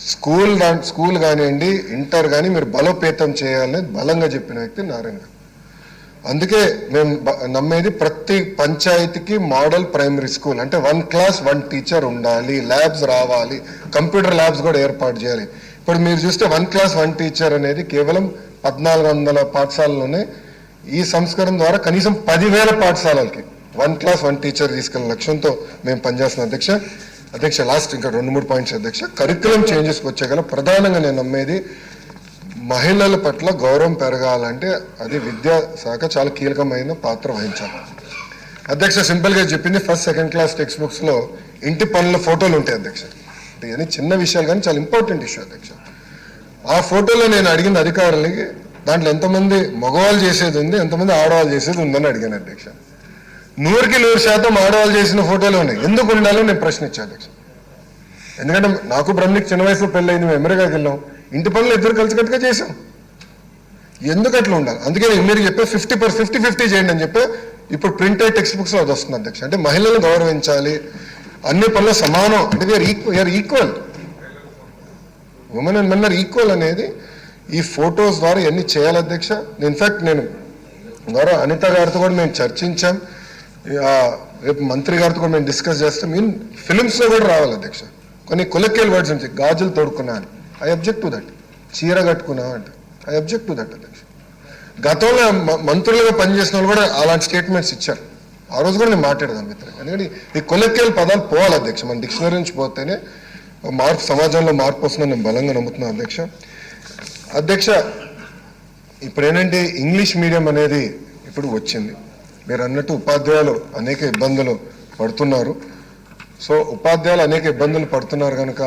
School కానివ్వండి, inter కానీ మీరు బలోపేతం చేయాలని బలంగా చెప్పిన వ్యక్తి నారాయణ. అందుకే మేము నమ్మేది ప్రతి పంచాయతీకి మోడల్ ప్రైమరీ స్కూల్ అంటే 1 క్లాస్ 1 టీచర్ ఉండాలి, ల్యాబ్స్ రావాలి, కంప్యూటర్ ల్యాబ్స్ కూడా ఏర్పాటు చేయాలి. ఇప్పుడు మీరు చూస్తే 1 క్లాస్ 1 టీచర్ అనేది కేవలం 1400 పాఠశాలలోనే ఈ సంస్కరణ ద్వారా కనీసం 10,000 పాఠశాలలకి 1 క్లాస్ 1 టీచర్ తీసుకెళ్ళిన లక్ష్యంతో మేము పనిచేస్తున్నాం అధ్యక్ష. లాస్ట్ ఇంకా 2-3 పాయింట్స్ అధ్యక్ష. కరికులం చేంజెస్కి వచ్చేగల ప్రధానంగా నేను నమ్మేది మహిళల పట్ల గౌరవం పెరగాలంటే అది విద్యా శాఖ చాలా కీలకమైన పాత్ర వహించాలి అధ్యక్ష. సింపుల్గా చెప్పింది, 1st, 2nd క్లాస్ టెక్స్ట్ బుక్స్లో ఇంటి పనుల ఫోటోలు ఉంటాయి అధ్యక్ష. ఇవన్నీ చిన్న విషయాలు కానీ చాలా ఇంపార్టెంట్ ఇష్యూ అధ్యక్ష. ఆ ఫోటోలో నేను అడిగిన అధికారులకి దాంట్లో ఎంతమంది మగవాళ్ళు చేసేది ఉంది, ఎంతమంది ఆడవాళ్ళు చేసేది ఉందని అడిగాను అధ్యక్ష. 100% ఆడవాళ్ళు చేసిన ఫోటోలు ఉన్నాయి. ఎందుకు ఉండాలో నేను ప్రశ్నించాను అధ్యక్ష. ఎందుకంటే నాకు బ్రహ్మకి చిన్న వయసులో పెళ్ళయింది, మేము అమెరికాకి వెళ్ళాం, ఇంటి పనులు ఇద్దరు కలిసికట్టుగా చేసాం. ఎందుకు అట్లా ఉండాలి? అందుకే మీరు చెప్పే 50-50 చేయండి అని చెప్పి ఇప్పుడు ప్రింటెడ్ టెక్స్ట్ బుక్స్ అది వస్తుంది అధ్యక్ష. అంటే మహిళలను గౌరవించాలి, అన్ని పనులు సమానం, అంటే we are equal, women and men are equal అనేది ఈ ఫొటోస్ ద్వారా ఇవన్నీ చేయాలి అధ్యక్ష. ఇన్ఫాక్ట్ నేను గౌరవ అనిత గారితో కూడా మేము చర్చించాం, రేపు మంత్రి గారితో కూడా మేము డిస్కస్ చేస్తాం. ఫిలిమ్స్లో కూడా రావాలి అధ్యక్ష. కొన్ని కొలెక్టివ్ వర్డ్స్ ఉంటాయి, గాజులు తోడుకున్నా అని, ఐ అబ్జెక్ట్ టు దట్. చీర కట్టుకున్నా అంటే ఐ అబ్జెక్ట్ టు దట్ అధ్యక్ష. గతంలో మంత్రులుగా పనిచేసిన వాళ్ళు కూడా అలాంటి స్టేట్మెంట్స్ ఇచ్చారు. ఆ రోజు కూడా నేను మాట్లాడదాం మిత్రులు. ఎందుకంటే ఈ కొలెక్టివ్ పదాలు పోవాలి అధ్యక్ష. మన డిక్షనరీ నుంచి పోతేనే సమాజంలో మార్పు వస్తుందని నేను బలంగా నమ్ముతున్నాను అధ్యక్ష. ఇప్పుడు ఏంటంటే ఇంగ్లీష్ మీడియం అనేది ఇప్పుడు వచ్చింది. మీరు అన్నట్టు ఉపాధ్యాయులు అనేక ఇబ్బందులు పడుతున్నారు. సో ఉపాధ్యాయులు అనేక ఇబ్బందులు పడుతున్నారు కనుక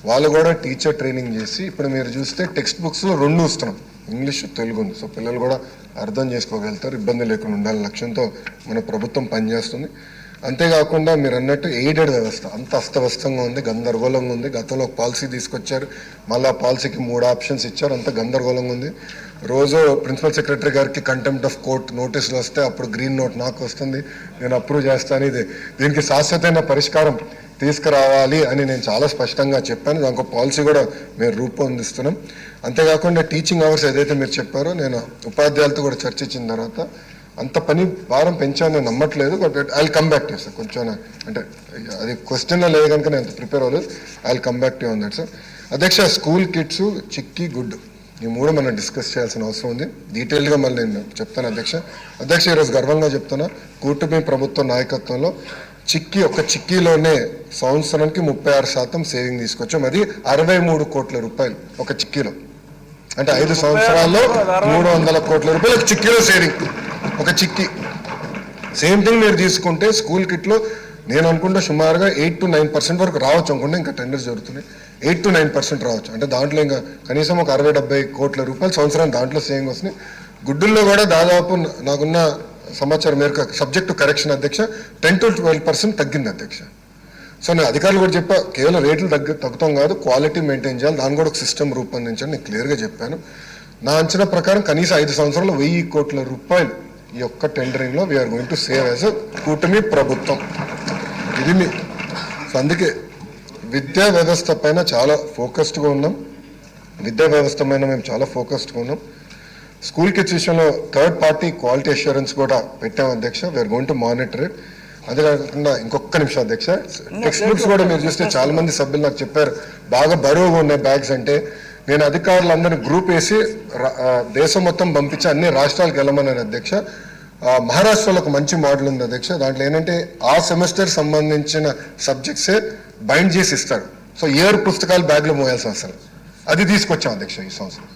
వాళ్ళు కూడా టీచర్ ట్రైనింగ్ చేసి ఇప్పుడు మీరు చూస్తే టెక్స్ట్ బుక్స్లో 2 ఇస్తున్నాం, ఇంగ్లీష్, తెలుగు ఉంది. సో పిల్లలు కూడా అర్థం చేసుకోగలుగుతారు, ఇబ్బంది లేకుండా ఉండాలని లక్ష్యంతో మన ప్రభుత్వం పనిచేస్తుంది. అంతేకాకుండా మీరు అన్నట్టు ఎయిడెడ్ వ్యవస్థ అంత అస్తవ్యస్తంగా ఉంది, గందరగోళంగా ఉంది. గతంలో ఒక పాలసీ తీసుకొచ్చారు, మళ్ళీ ఆ పాలసీకి 3 ఆప్షన్స్ ఇచ్చారు, అంత గందరగోళంగా ఉంది. రోజు ప్రిన్సిపల్ సెక్రటరీ గారికి కంటెంప్ట్ ఆఫ్ కోర్ట్ నోటీసులు వస్తే అప్పుడు గ్రీన్ నోట్ నాకు వస్తుంది, నేను అప్రూవ్ చేస్తాను. దీనికి శాశ్వతమైన పరిష్కారం తీసుకురావాలి అని నేను చాలా స్పష్టంగా చెప్పాను. దానికి పాలసీ కూడా మేము రూపొందిస్తున్నాం. అంతేకాకుండా టీచింగ్ అవర్స్ ఏదైతే మీరు చెప్పారో నేను ఉపాధ్యాయులతో కూడా చర్చించిన తర్వాత అంత పని భారం పెంచాను నేను నమ్మట్లేదు. But I will come back to sir. కొంచెం అంటే అది క్వశ్చన్లో లేదు కనుక నేను ప్రిపేర్ అవ్వలేదు. I will come back to on that sir. అధ్యక్ష, స్కూల్ కిట్స్, చిక్కీ, గుడ్ ఈ 3 మనం డిస్కస్ చేయాల్సిన అవసరం ఉంది. డీటెయిల్గా మళ్ళీ నేను చెప్తాను అధ్యక్ష. ఈరోజు గర్వంగా చెప్తున్నా, కూటమి ప్రభుత్వ నాయకత్వంలో ఒక చిక్కీలోనే సంవత్సరానికి 36% సేవింగ్ తీసుకొచ్చాం. అది 63 కోట్ల రూపాయలు ఒక చిక్కీలో. అంటే 5 సంవత్సరాల్లో 300 కోట్ల రూపాయలు ఒక చిక్కీలో సేవింగ్. ఒక చిక్కీ సేమ్ థింగ్ మీరు తీసుకుంటే స్కూల్ కిట్లో నేను అనుకుంటే సుమారుగా 8-9% వరకు రావచ్చు అనుకుంటే, ఇంకా టెండర్స్ జరుగుతున్నాయి, 8-9% రావచ్చు. అంటే దాంట్లో ఇంకా కనీసం ఒక 60-70 కోట్ల రూపాయలు సంవత్సరానికి దాంట్లో సేవింగ్ వస్తున్నాయి. గుడ్డుల్లో కూడా దాదాపు నాకున్న సమాచారం మేరకు సబ్జెక్టు కరెక్షన్ అధ్యక్ష 10-12% తగ్గింది అధ్యక్ష. సో నేను అధికారులు కూడా చెప్పా, కేవలం రేట్లు తగ్గుతాం కాదు, క్వాలిటీ మెయింటైన్ చేయాలి, దాని కూడా ఒక సిస్టమ్ రూపొందించాలని నేను క్లియర్గా చెప్పాను. నా అంచనా ప్రకారం కనీసం 5 సంవత్సరాల్లో 1000 కోట్ల రూపాయలు ఈ ఒక్క టెండరింగ్లో we're going to save as కూటమి ప్రభుత్వం. ఇది సో అందుకే విద్యా వ్యవస్థ పైన చాలా ఫోకస్డ్గా ఉన్నాం. మేము చాలా ఫోకస్డ్గా ఉన్నాం. స్కూల్ కిడ్స్ విషయంలో 3rd పార్టీ క్వాలిటీ అష్యూరెన్స్ కూడా పెట్టాం అధ్యక్ష. We are going to monitor it. అదే కాకుండా ఇంకొక నిమిషం అధ్యక్ష, టెక్స్ట్ బుక్స్ కూడా మీరు చూస్తే చాలా మంది సభ్యులు నాకు చెప్పారు బాగా బరువుగా ఉన్నాయి బ్యాగ్స్ అంటే. నేను అధికారులందరినీ గ్రూప్ వేసి దేశం మొత్తం పంపించి అన్ని రాష్ట్రాలకు వెళ్ళమన్నాను అధ్యక్ష. మహారాష్ట్రలో ఒక మంచి మోడల్ ఉంది అధ్యక్ష. దాంట్లో ఏంటంటే ఆ సెమిస్టర్ సంబంధించిన సబ్జెక్ట్సే బైండ్ చేసి ఇస్తారు. సో పుస్తకాలు బ్యాగ్లో మోయాల్సిన అవసరం, అది తీసుకొచ్చాం అధ్యక్ష ఈ సంవత్సరం.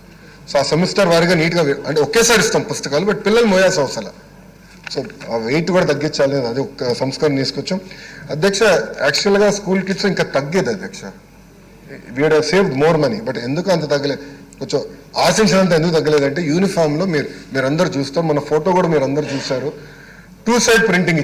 సో ఆ సెమిస్టర్ వారిగా నీట్గా అంటే ఒకేసారి ఇస్తాం పుస్తకాలు, బట్ పిల్లలు మోయాల్సిన అవసరం. సో ఆ వెయిట్ కూడా తగ్గించాలి, అది ఒక సంస్కరణ తీసుకొచ్చాం అధ్యక్ష. యాక్చువల్గా స్కూల్ కిడ్స్ ఇంకా తగ్గేది అధ్యక్ష, we would saved more money. But ఎందుకు అంత తగ్గలేదు, కొంచెం ఆశించినంత ఎందుకు తగ్గలేదంటే యూనిఫామ్లో మీరందరూ చూస్తాం, మన ఫోటో కూడా మీరు అందరూ చూశారు, 2 సైడ్ ప్రింటింగ్